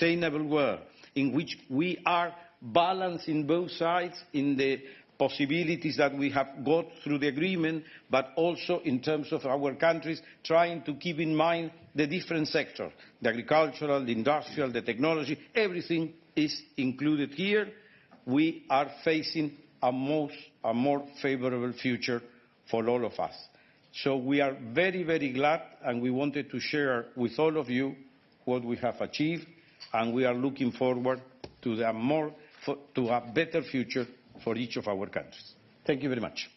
sustainable world in which we are balancing both sides in the possibilities that we have got through the agreement, but also in terms of our countries trying to keep in mind the different sectors, the agricultural, the industrial, the technology, everything is included here. We are facing a more favorable future for all of us. So we are very, very glad, and we wanted to share with all of you what we have achieved, and we are looking forward to a better future for each of our countries. Thank you very much.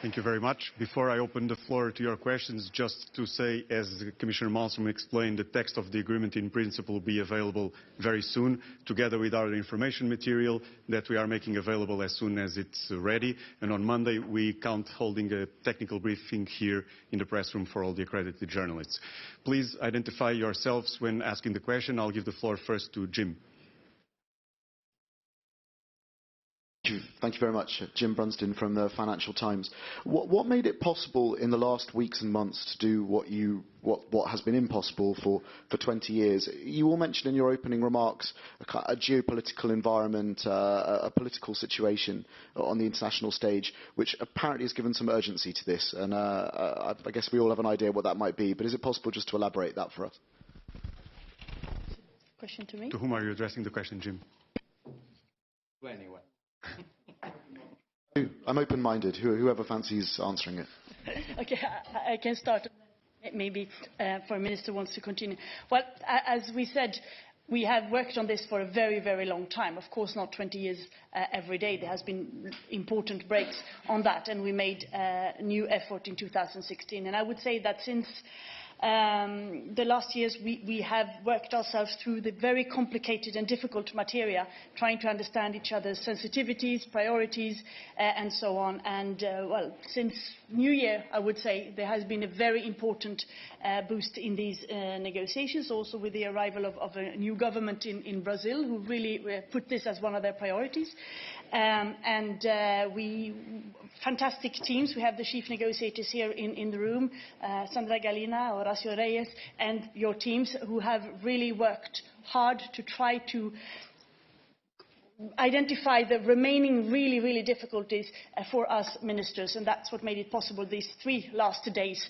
Thank you very much. Before I open the floor to your questions, just to say, as Commissioner Malmström explained, the text of the agreement in principle will be available very soon, together with our information material that we are making available as soon as it's ready. And on Monday, we count holding a technical briefing here in the press room for all the accredited journalists. Please identify yourselves when asking the question. I'll give the floor first to Jim. Thank you very much. Jim Brunston from the Financial Times. What made it possible in the last weeks and months to do what has been impossible for 20 years? You all mentioned in your opening remarks a geopolitical environment, a political situation on the international stage, which apparently has given some urgency to this. And I guess we all have an idea what that might be. But is it possible just to elaborate that for us? Question to me? To whom are you addressing the question, Jim? To anyone. I'm open-minded. Whoever fancies answering it. Okay, I can start. Maybe Foreign Minister wants to continue. Well, as we said, we have worked on this for a very, very long time. Of course, not 20 years every day. There has been important breaks on that, and we made a new effort in 2016. And I would say that since the last years, we have worked ourselves through the very complicated and difficult materia, trying to understand each other's sensitivities, priorities, and so on. And, well, since New Year, I would say, there has been a very important boost in these negotiations, also with the arrival of a new government in Brazil, who really put this as one of their priorities. Fantastic teams. We have the chief negotiators here in the room, Sandra Galina, Horacio Reyes, and your teams, who have really worked hard to try to identify the remaining really, really difficulties for us ministers, and that's what made it possible these 3 last days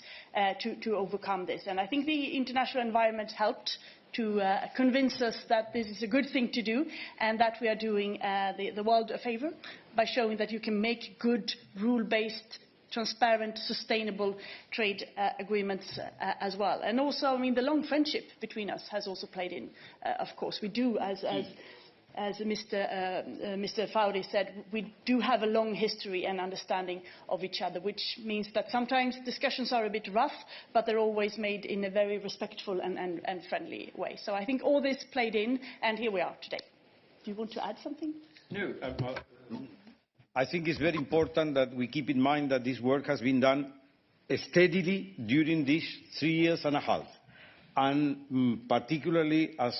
to overcome this. And I think the international environment helped to convince us that this is a good thing to do, and that we are doing the world a favor by showing that you can make good, rule-based, transparent, sustainable trade agreements as well. And also, I mean, the long friendship between us has also played in, of course. We do, as Mr. Fauri said, we do have a long history and understanding of each other, which means that sometimes discussions are a bit rough, but they're always made in a very respectful and friendly way. So I think all this played in, and here we are today. Do you want to add something? No. I think it's very important that we keep in mind that this work has been done steadily during these 3 years and a half. And particularly, as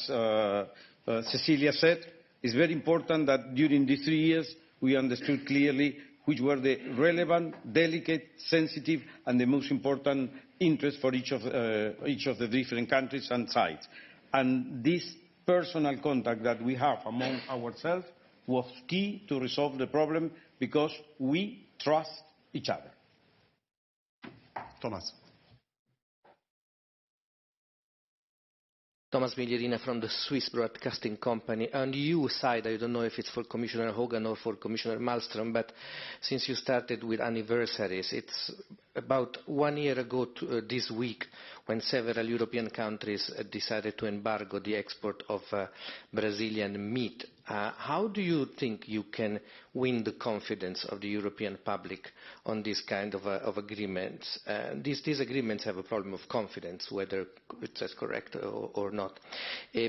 Cecilia said, it's very important that during these 3 years we understood clearly which were the relevant, delicate, sensitive, and the most important interests for each of the different countries and sides. And this personal contact that we have among ourselves was key to resolve the problem, because we trust each other. Thomas. Thomas Miglierina from the Swiss Broadcasting Company. On your side, I don't know if it's for Commissioner Hogan or for Commissioner Malmström, but since you started with anniversaries, it's about 1 year ago this week when several European countries decided to embargo the export of Brazilian meat. How do you think you can win the confidence of the European public on this kind of agreements? These agreements have a problem of confidence, whether it's correct or not.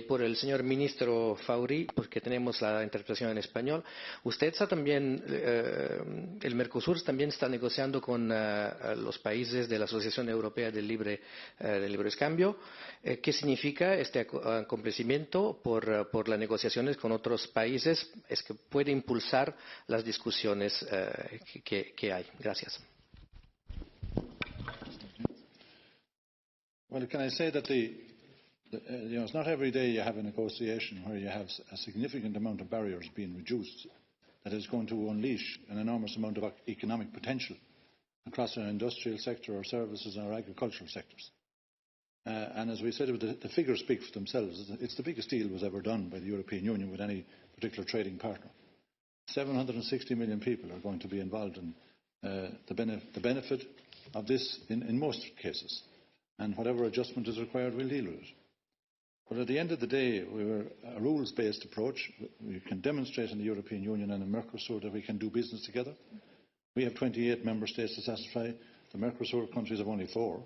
Por el señor ministro Fauri, porque tenemos la interpretación en español, usted está también, el Mercosul también está negociando con los países de la Asociación Europea del Libre de libre cambio. ¿Qué significa este acontecimiento por las negociaciones con otros países? Es que puede impulsar las discusiones que hay. Gracias. Well, can I say that it's not every day you have a negotiation where you have a significant amount of barriers being reduced that is going to unleash an enormous amount of economic potential across our industrial sector, our services and our agricultural sectors. And as we said, the figures speak for themselves. It's the biggest deal was ever done by the European Union with any particular trading partner. 760 million people are going to be involved in the benefit of this in most cases. And whatever adjustment is required, we'll deal with it. But at the end of the day, we're a rules-based approach. We can demonstrate in the European Union and in Mercosul that we can do business together. We have 28 member states to satisfy. The Mercosul countries have only 4.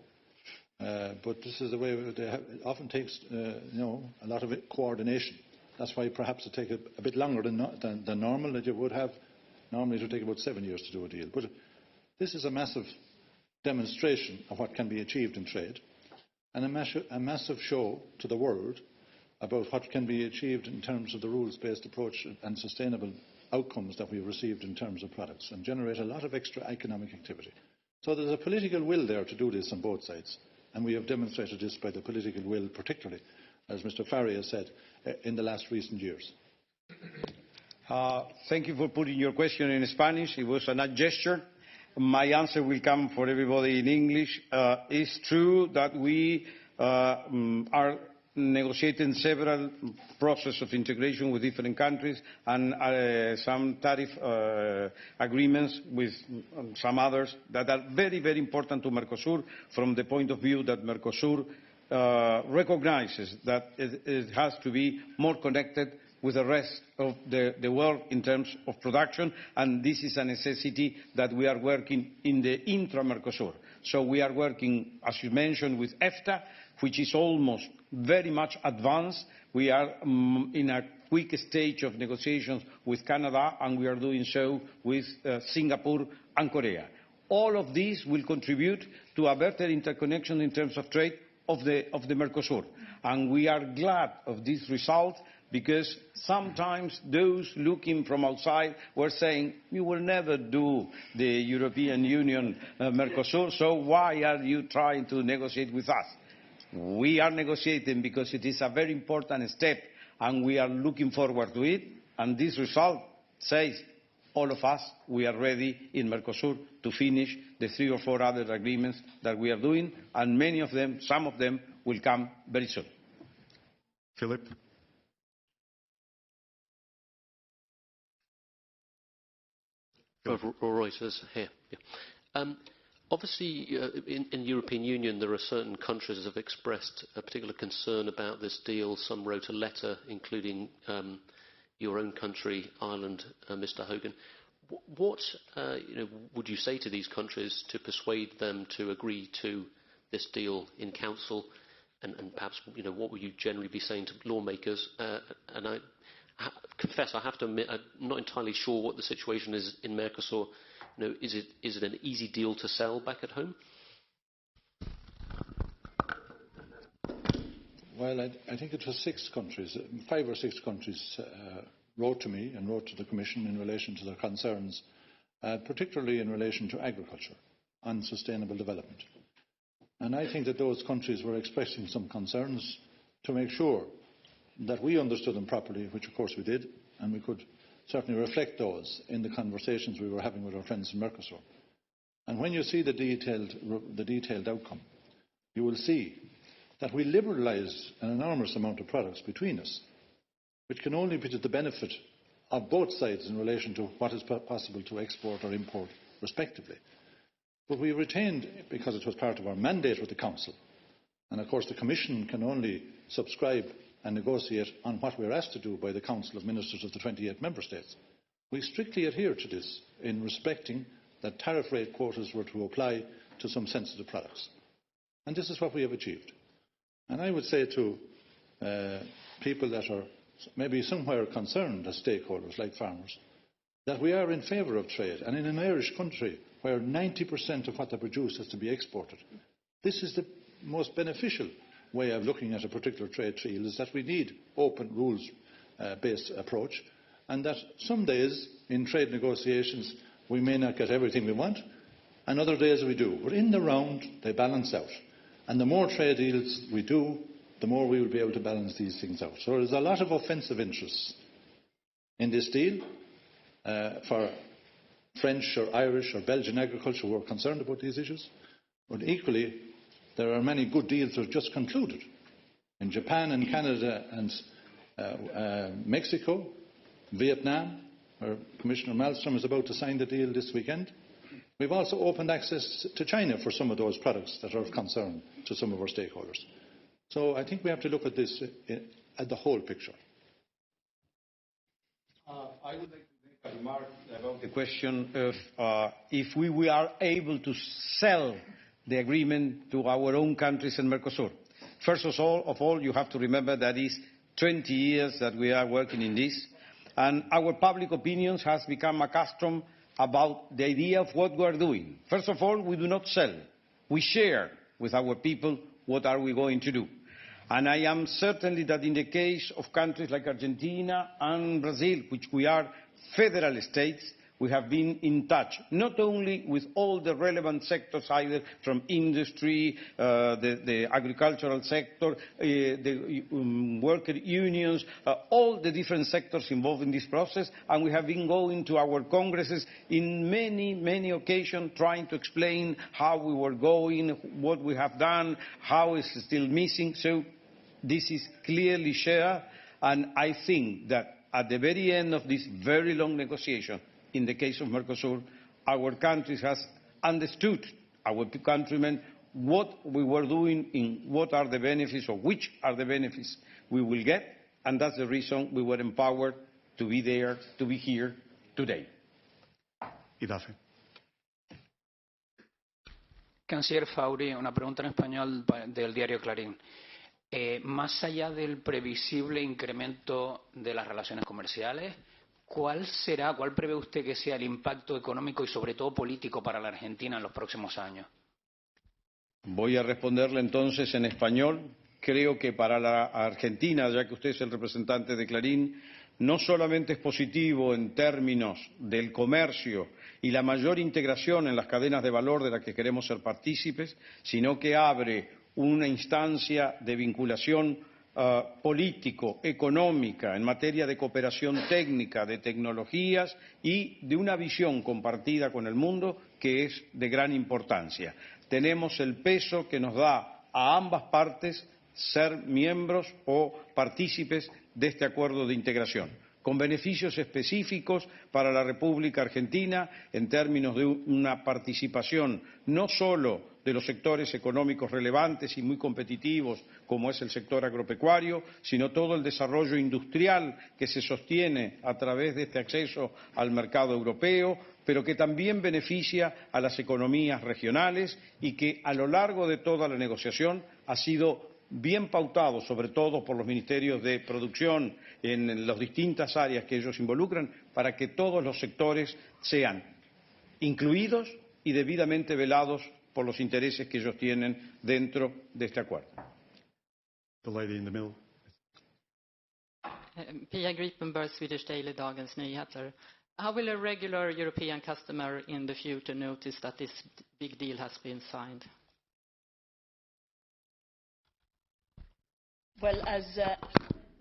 But this is the way it often takes a lot of coordination. That's why perhaps it takes a bit longer than normal that you would have. Normally it would take about 7 years to do a deal. But this is a massive demonstration of what can be achieved in trade and a massive show to the world about what can be achieved in terms of the rules-based approach and sustainable outcomes that we've received in terms of products and generate a lot of extra economic activity. So there's a political will there to do this on both sides, and we have demonstrated this by the political will, particularly, as Mr. Faria said, in the last recent years. Thank you for putting your question in Spanish. It was a nice gesture. My answer will come for everybody in English. It's true that we are negotiating several processes of integration with different countries and some tariff agreements with some others that are very, very important to Mercosur from the point of view that Mercosur recognizes that it has to be more connected with the rest of the world in terms of production, and this is a necessity that we are working in the intra-Mercosur. So we are working, as you mentioned, with EFTA, which is almost very much advanced. We are in a quick stage of negotiations with Canada, and we are doing so with Singapore and Korea. All of these will contribute to a better interconnection in terms of trade of the Mercosur. And we are glad of this result, because sometimes those looking from outside were saying, you will never do the European Union Mercosur, so why are you trying to negotiate with us? We are negotiating because it is a very important step, and we are looking forward to it, and this result says all of us, we are ready in Mercosur to finish the 3 or 4 other agreements that we are doing, and many of them, some of them, will come very soon. Philip? Reuters here. Yeah. Obviously, in the European Union, there are certain countries that have expressed a particular concern about this deal. Some wrote a letter, including your own country, Ireland, Mr. Hogan. What would you say to these countries to persuade them to agree to this deal in Council? And perhaps, what would you generally be saying to lawmakers? And I confess, I have to admit, I'm not entirely sure what the situation is in Mercosur. Is it an easy deal to sell back at home? Well, I think it was 6 countries, 5 or 6 countries wrote to me and wrote to the Commission in relation to their concerns, particularly in relation to agriculture and sustainable development. And I think that those countries were expressing some concerns to make sure that we understood them properly, which of course we did, and we could certainly reflect those in the conversations we were having with our friends in Mercosur. And when you see the detailed outcome, you will see that we liberalise an enormous amount of products between us, which can only be to the benefit of both sides in relation to what is possible to export or import respectively. But we retained, because it was part of our mandate with the Council, and of course the Commission can only subscribe and negotiate on what we are asked to do by the Council of Ministers of the 28 Member States. We strictly adhere to this in respecting that tariff rate quotas were to apply to some sensitive products. And this is what we have achieved. And I would say to people that are maybe somewhere concerned as stakeholders, like farmers, that we are in favour of trade. And in an Irish country where 90% of what they produce has to be exported, this is most beneficial way of looking at a particular trade deal is that we need open rules-based approach, and that some days in trade negotiations we may not get everything we want, and other days we do. But in the round, they balance out. And the more trade deals we do, the more we will be able to balance these things out. So there's a lot of offensive interests in this deal for French or Irish or Belgian agriculture who are concerned about these issues. But equally, there are many good deals that are just concluded. In Japan and Canada and Mexico, Vietnam, where Commissioner Malmström is about to sign the deal this weekend. We've also opened access to China for some of those products that are of concern to some of our stakeholders. So I think we have to look at this at the whole picture. I would like to make a remark about the question of if we are able to sell the agreement to our own countries in Mercosur. First of all, you have to remember that it's 20 years that we are working in this, and our public opinion has become accustomed about the idea of what we are doing. First of all, we do not sell. We share with our people what are we going to do. And I am certainly that in the case of countries like Argentina and Brazil, which we are federal states, we have been in touch, not only with all the relevant sectors, either from industry, the agricultural sector, the worker unions, all the different sectors involved in this process, and we have been going to our congresses in many, many occasions trying to explain how we were going, what we have done, how it's still missing. So this is clearly shared, and I think that at the very end of this very long negotiation, in the case of Mercosur, our countries has understood, our countrymen, what we were doing, in what are the benefits, or which are the benefits we will get, and that's the reason we were empowered to be there, to be here today. Idafe. Canciller Fauri, una pregunta en español del diario Clarín. Más allá del previsible incremento de las relaciones comerciales, ¿cuál prevé usted que sea el impacto económico y sobre todo político para la Argentina en los próximos años? Voy a responderle entonces en español. Creo que para la Argentina, ya que usted es el representante de Clarín, no solamente es positivo en términos del comercio y la mayor integración en las cadenas de valor de las que queremos ser partícipes, sino que abre una instancia de vinculación político, económica, en materia de cooperación técnica, de tecnologías y de una visión compartida con el mundo que es de gran importancia. Tenemos el peso que nos da a ambas partes ser miembros o partícipes de este acuerdo de integración, con beneficios específicos para la República Argentina en términos de una participación no solo de los sectores económicos relevantes y muy competitivos, como es el sector agropecuario, sino todo el desarrollo industrial que se sostiene a través de este acceso al mercado europeo, pero que también beneficia a las economías regionales y que a lo largo de toda la negociación ha sido bien pautado, sobre todo por los ministerios de producción en las distintas áreas que ellos involucran, para que todos los sectores sean incluidos y debidamente velados por los intereses que ellos tienen dentro de este acuerdo. The lady in the middle. Pia Gripenberg, Swedish Daily Dagens Nyheter. How will a regular European customer in the future notice that this big deal has been signed? Well, as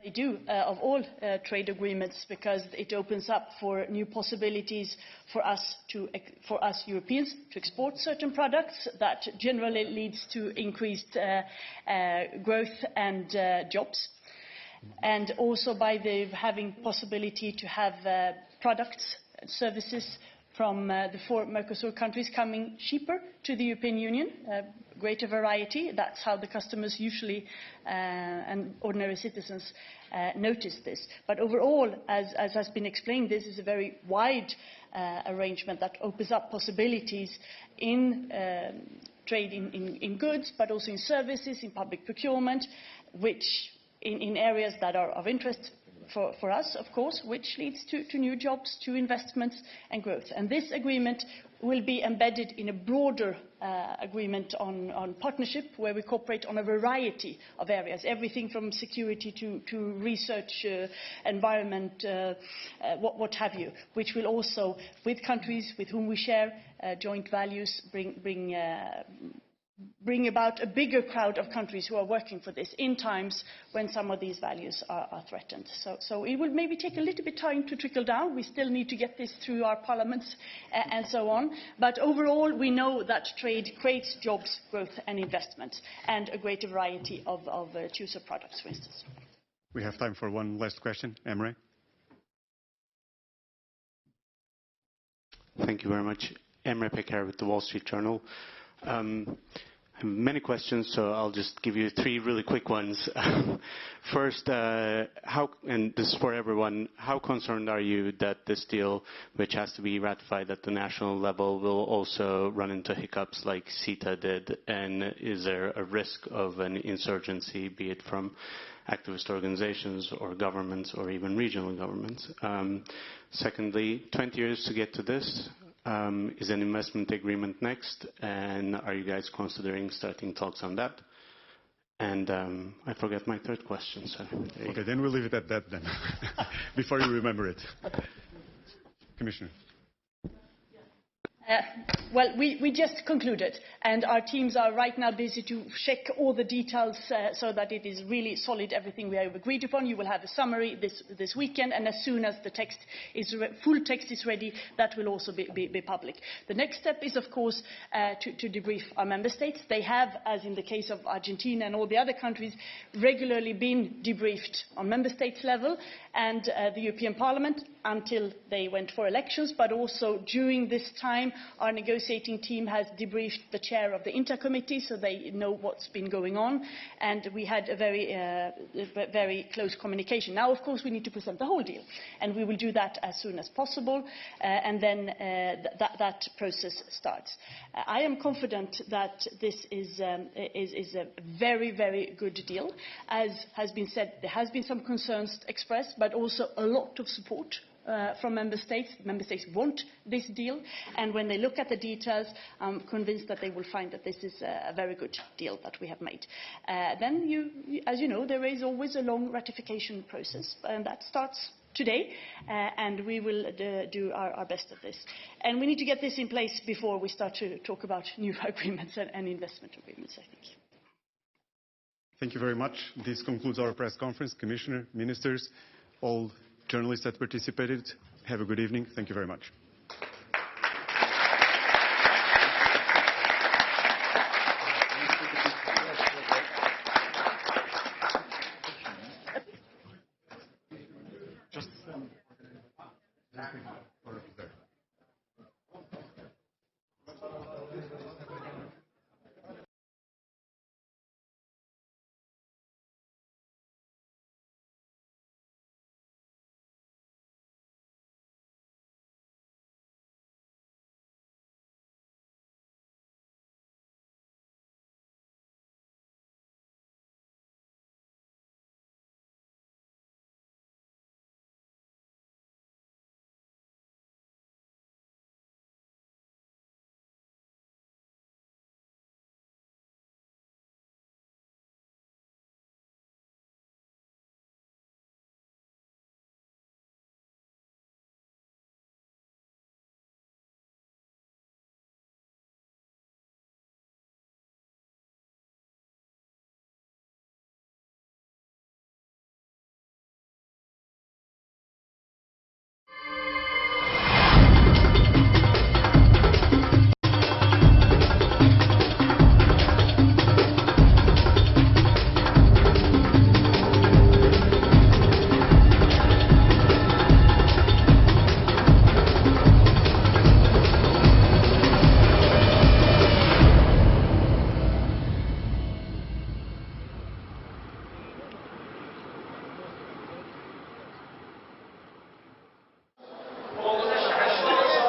they do of all trade agreements, because it opens up for new possibilities for us Europeans to export certain products that generally leads to increased growth and jobs. And also by having possibility to have products and services from the 4 Mercosur countries coming cheaper to the European Union, greater variety. That's how the customers usually and ordinary citizens notice this. But overall, as has been explained, this is a very wide arrangement that opens up possibilities in trade in goods, but also in services, in public procurement, which in areas that are of interest for us, of course, which leads to new jobs, to investments and growth. And this agreement will be embedded in a broader agreement on partnership, where we cooperate on a variety of areas, everything from security to research, environment, what have you, which will also, with countries with whom we share joint values, bring about a bigger crowd of countries who are working for this in times when some of these values are threatened. So it will maybe take a little bit of time to trickle down. We still need to get this through our parliaments and so on. But overall, we know that trade creates jobs, growth and investment, and a greater variety of choose of products, for instance. We have time for one last question. Emre. Thank you very much. Emre Peker with the Wall Street Journal. Many questions, so I'll just give you 3 really quick ones. First, and this is for everyone, how concerned are you that this deal, which has to be ratified at the national level, will also run into hiccups like CETA did? And is there a risk of an insurgency, be it from activist organizations or governments or even regional governments? Secondly, 20 years to get to this. Is an investment agreement next, and are you guys considering starting talks on that? And I forgot my third question, so... Okay, then we'll leave it at that then, before you remember it. Commissioner. Well, we just concluded, and our teams are right now busy to check all the details so that it is really solid, everything we have agreed upon. You will have a summary this weekend, and as soon as the text is full text is ready, that will also be public. The next step is, of course, to debrief our member states. They have, as in the case of Argentina and all the other countries, regularly been debriefed on member states level and the European Parliament until they went for elections, but also during this time our negotiating team has debriefed the chair of the Inter Committee, so they know what's been going on, and we had a very close communication. Now, of course, we need to present the whole deal, and we will do that as soon as possible, and then that process starts. I am confident that this is a very good deal. As has been said, there has been some concerns expressed, but also a lot of support from member states. Member states want this deal, and when they look at the details, I'm convinced that they will find that this is a very good deal that we have made. Then, as you know, there is always a long ratification process, and that starts today, and we will do our best at this. And we need to get this in place before we start to talk about new agreements and investment agreements, I think. Thank you very much. This concludes our press conference. Commissioner, ministers, all journalists that participated, have a good evening. Thank you very much.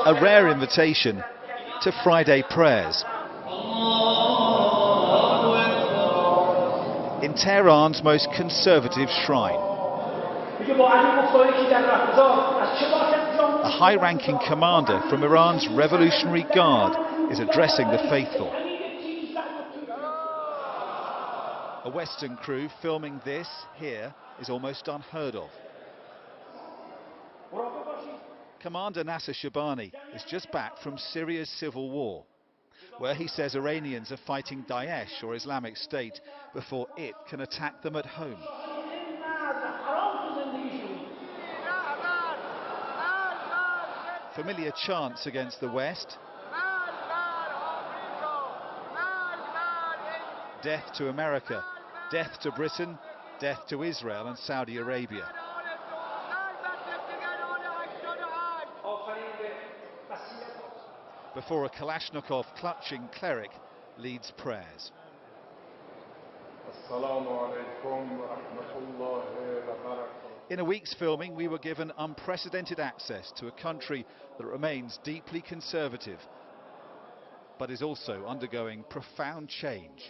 A rare invitation to Friday prayers. In Tehran's most conservative shrine, A high-ranking commander from Iran's Revolutionary Guard is addressing the faithful. A Western crew filming this here is almost unheard of. Commander Nasser Shabani is just back from Syria's civil war, where he says Iranians are fighting Daesh or Islamic State before it can attack them at home. Familiar chants against the West. Death to America, death to Britain, death to Israel and Saudi Arabia. Before a Kalashnikov-clutching cleric leads prayers. In a week's filming, we were given unprecedented access to a country that remains deeply conservative, but is also undergoing profound change.